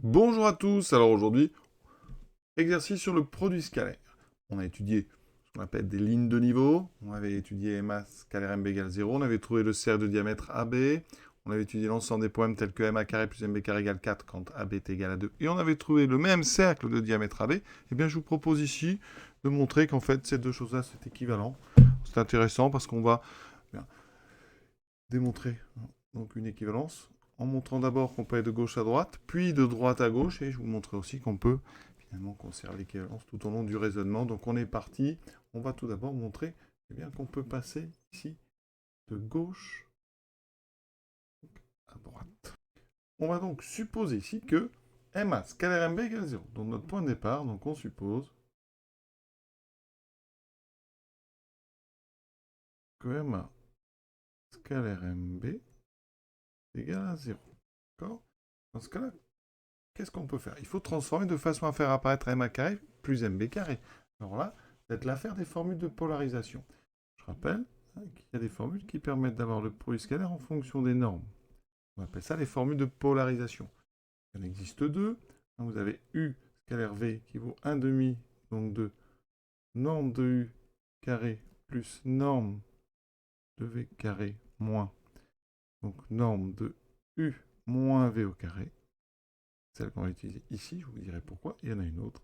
Bonjour à tous, alors aujourd'hui, exercice sur le produit scalaire. On a étudié ce qu'on appelle des lignes de niveau, on avait étudié MA scalaire MB égale 0, on avait trouvé le cercle de diamètre AB, on avait étudié l'ensemble des poèmes tels que MA carré plus MB carré égale 4 quand AB est égal à 2, et on avait trouvé le même cercle de diamètre AB. Eh bien je vous propose ici de montrer qu'en fait ces deux choses-là c'est équivalent. C'est intéressant parce qu'on va bien, démontrer donc une équivalence en montrant d'abord qu'on peut aller de gauche à droite, puis de droite à gauche, et je vous montrerai aussi qu'on peut finalement conserver l'équivalence tout au long du raisonnement. Donc on est parti. On va tout d'abord montrer bien, qu'on peut passer ici de gauche à droite. On va donc supposer ici que MA scalaire MB égale 0. Donc notre point de départ, donc on suppose que MA scalaire MB égale à 0. D'accord? Dans ce cas-là, qu'est-ce qu'on peut faire? Il faut transformer de façon à faire apparaître MA carré plus MB carré. Alors là, c'est l'affaire des formules de polarisation. Je rappelle qu'il y a des formules qui permettent d'avoir le produit scalaire en fonction des normes. On appelle ça les formules de polarisation. Il en existe deux. Vous avez U scalaire V qui vaut 1 demi, donc de norme de U carré plus norme de V carré moins, donc norme de U moins V au carré. Celle qu'on va utiliser ici, je vous dirai pourquoi. Il y en a une autre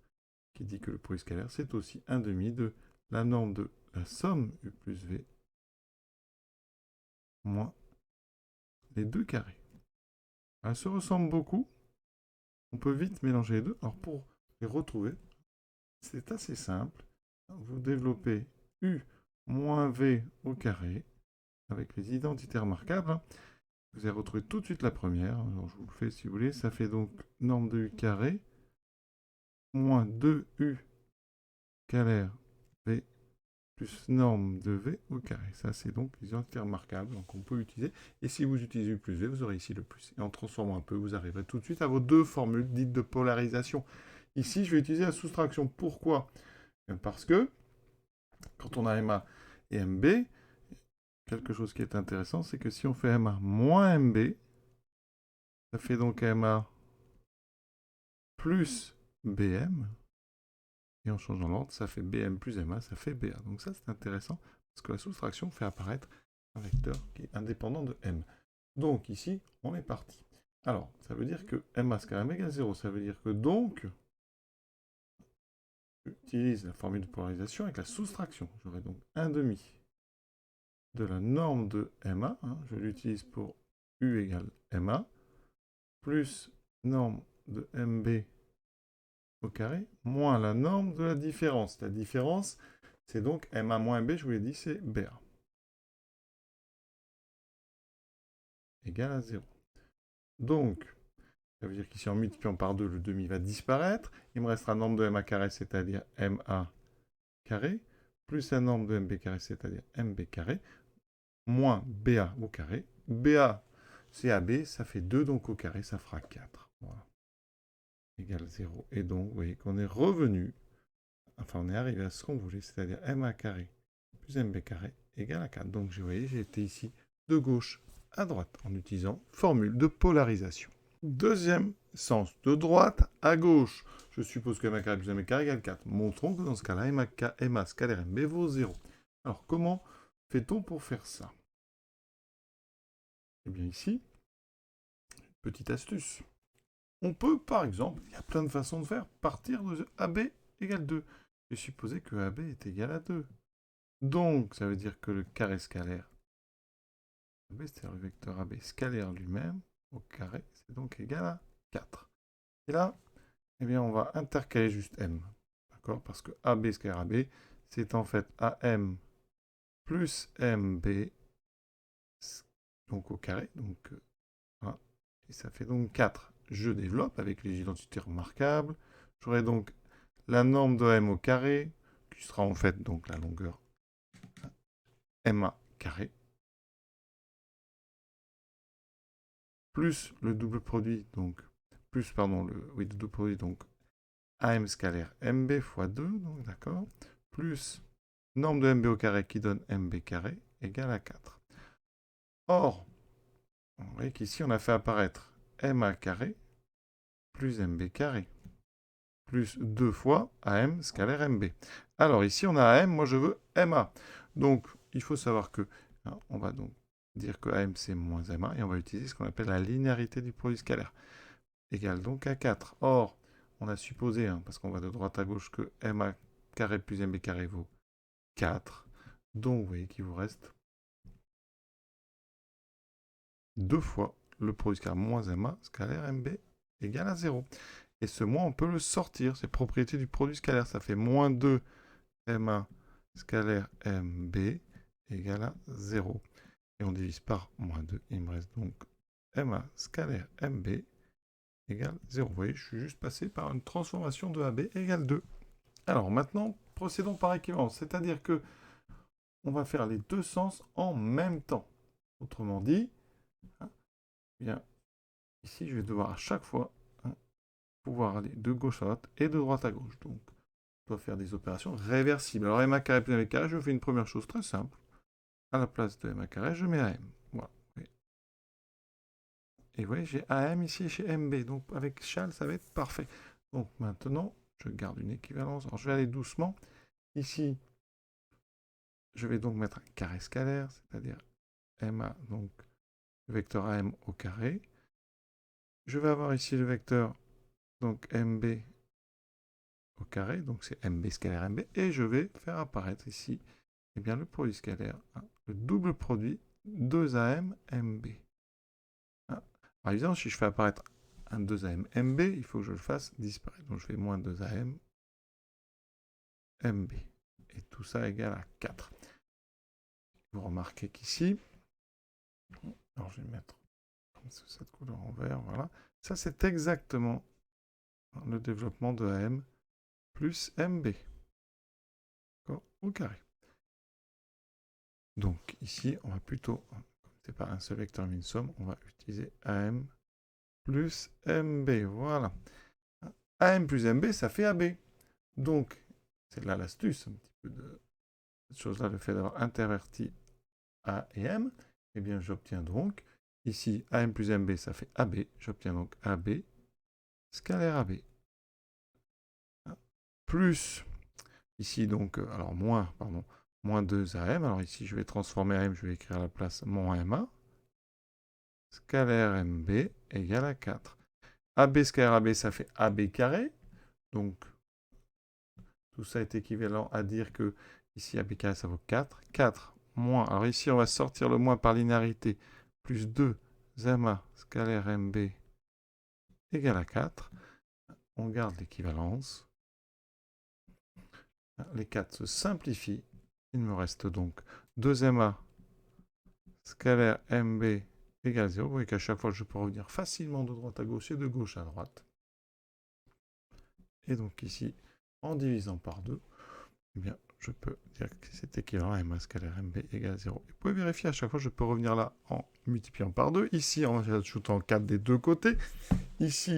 qui dit que le produit scalaire, c'est aussi 1 demi de la norme de la somme U plus V moins les deux carrés. Elles se ressemblent beaucoup. On peut vite mélanger les deux. Alors pour les retrouver, c'est assez simple. Vous développez U moins V au carré avec les identités remarquables. Vous allez retrouver tout de suite la première. Alors je vous le fais si vous voulez. Ça fait donc norme de U carré moins 2U scalaire V plus norme de V au carré. Ça, c'est donc les identités remarquables qu'on peut utiliser. Et si vous utilisez U plus V, vous aurez ici le plus. Et en transformant un peu, vous arriverez tout de suite à vos deux formules dites de polarisation. Ici, je vais utiliser la soustraction. Pourquoi? Parce que quand on a MA et MB, quelque chose qui est intéressant, c'est que si on fait MA moins MB, ça fait donc MA plus BM. Et en changeant l'ordre, ça fait BM plus MA, ça fait BA. Donc ça, c'est intéressant, parce que la soustraction fait apparaître un vecteur qui est indépendant de M. Donc ici, on est parti. Alors, ça veut dire que MA scalaire M égale 0. Ça veut dire que donc, j'utilise la formule de polarisation avec la soustraction. J'aurai donc 1 demi de la norme de MA. Je l'utilise pour U égale MA, plus norme de MB au carré, moins la norme de la différence. La différence, c'est donc MA moins MB, je vous l'ai dit, c'est BA. Égale à 0. Donc, ça veut dire qu'ici, en multipliant par 2, le demi va disparaître. Il me restera norme de MA carré, c'est-à-dire MA carré, plus la norme de MB carré, c'est-à-dire MB carré, moins BA au carré. BA, c'est AB, ça fait 2, donc au carré, ça fera 4. Voilà. Égale 0. Et donc, vous voyez qu'on est revenu, enfin, on est arrivé à ce qu'on voulait, c'est-à-dire MA carré plus MB carré égale à 4. Donc, vous voyez, j'ai été ici de gauche à droite en utilisant formule de polarisation. Deuxième sens, de droite à gauche. Je suppose que MA carré plus MB carré égale 4. Montrons que dans ce cas-là, MA scalaire MB vaut 0. Alors, comment fait-on pour faire ça? Eh bien, ici, petite astuce. On peut, par exemple, il y a plein de façons de faire, partir de AB égale 2. Et supposer que AB est égal à 2. Donc, ça veut dire que le carré scalaire AB, c'est-à-dire le vecteur AB scalaire lui-même, au carré, c'est donc égal à 4. Et là, eh bien, on va intercaler juste M. D'accord? Parce que AB scalaire AB, c'est en fait AM plus MB, donc au carré. Donc, voilà. Et ça fait donc 4. Je développe avec les identités remarquables. J'aurai donc la norme de M au carré, qui sera en fait donc la longueur MA carré, plus le double produit, donc, plus, pardon, le double produit, donc, AM scalaire MB fois 2, donc, d'accord, plus norme de MB au carré qui donne MB carré, égale à 4. Or, vous voyez qu'ici, on a fait apparaître MA carré plus mb carré, plus 2 fois am scalaire mb. Alors ici, on a am, moi je veux ma. Donc, il faut savoir que, hein, on va donc dire que am c'est moins ma, et on va utiliser ce qu'on appelle la linéarité du produit scalaire, égale donc à 4. Or, on a supposé, hein, parce qu'on va de droite à gauche, que ma carré plus mb carré vaut 4. Donc, vous voyez qu'il vous reste 2 fois le produit scalaire moins ma scalaire mb égale à 0. Et ce moins, on peut le sortir. C'est propriété du produit scalaire. Ça fait moins 2 ma scalaire mb égale à 0. Et on divise par moins 2. Il me reste donc ma scalaire mb égale 0. Vous voyez, je suis juste passé par une transformation de ab égale 2. Alors maintenant, procédons par équivalence. C'est-à-dire que on va faire les deux sens en même temps. Autrement dit, hein, bien, ici, je vais devoir à chaque fois pouvoir aller de gauche à droite et de droite à gauche. Donc, on doit faire des opérations réversibles. Alors, ma carré plus m carré, je fais une première chose très simple. À la place de ma carré, je mets am. Voilà. Et vous voyez, j'ai am ici chez mb. Donc, avec Charles, ça va être parfait. Donc, maintenant, je garde une équivalence. Alors, je vais aller doucement. Ici, je vais donc mettre un carré scalaire, c'est-à-dire ma, donc le vecteur am au carré. Je vais avoir ici le vecteur donc mb au carré, donc c'est mb scalaire mb, et je vais faire apparaître ici eh bien, le produit scalaire, hein, le double produit 2am mb. Hein. Par exemple, si je fais apparaître un 2am mb, il faut que je le fasse disparaître. Donc je fais moins 2am mb. Et tout ça égale à 4. Vous remarquez qu'ici, alors je vais mettre cette couleur en vert, voilà. Ça, c'est exactement le développement de am plus mb. Au carré. Donc ici, on va plutôt, comme c'est pas un seul vecteur mais une somme, on va utiliser am plus mb. Voilà. am plus mb, ça fait ab. Donc, c'est là l'astuce, un petit peu de cette chose-là, le fait d'avoir interverti a et m. Eh bien, j'obtiens donc, ici, am plus mb, ça fait ab. J'obtiens donc ab scalaire ab. Plus, ici, donc, alors moins, pardon, moins 2am. Alors ici, je vais transformer am, je vais écrire à la place moins ma. Scalaire mb égale à 4. AB scalaire AB, ça fait AB carré. Donc, tout ça est équivalent à dire que ici, AB carré, ça vaut 4. 4 moins, alors ici, on va sortir le moins par linéarité, plus 2 ma scalaire mb égale à 4. On garde l'équivalence. Les 4 se simplifient. Il me reste donc 2 ma scalaire mb égale 0. Vous voyez qu'à chaque fois, je peux revenir facilement de droite à gauche et de gauche à droite. Et donc ici, en divisant par 2, eh bien, je peux dire que c'est équivalent à ma scalaire mb égale 0. Vous pouvez vérifier à chaque fois, je peux revenir là en multipliant par 2. Ici, en ajoutant 4 des deux côtés. Ici,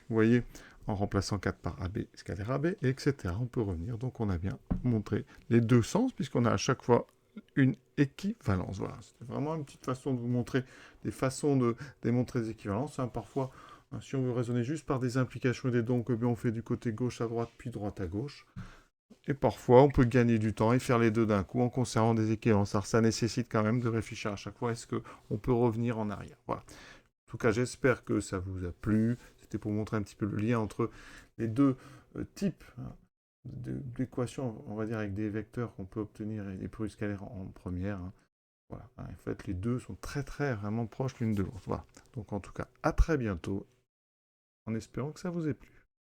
vous voyez, en remplaçant 4 par ab scalaire ab, etc. On peut revenir. Donc, on a bien montré les deux sens, puisqu'on a à chaque fois une équivalence. Voilà, c'était vraiment une petite façon de vous montrer des façons de démontrer des équivalences. Hein. Parfois, si on veut raisonner juste par des implications et des donc, eh bien, on fait du côté gauche à droite, puis droite à gauche. Et parfois, on peut gagner du temps et faire les deux d'un coup en conservant des équivalences. Alors, ça nécessite quand même de réfléchir à chaque fois. Est-ce qu'on peut revenir en arrière? Voilà. En tout cas, j'espère que ça vous a plu. C'était pour montrer un petit peu le lien entre les deux types d'équations, on va dire, avec des vecteurs qu'on peut obtenir et des produits scalaires en première. Hein. Voilà. En fait, les deux sont très, vraiment proches l'une de l'autre. Voilà. Donc, en tout cas, à très bientôt, en espérant que ça vous ait plu.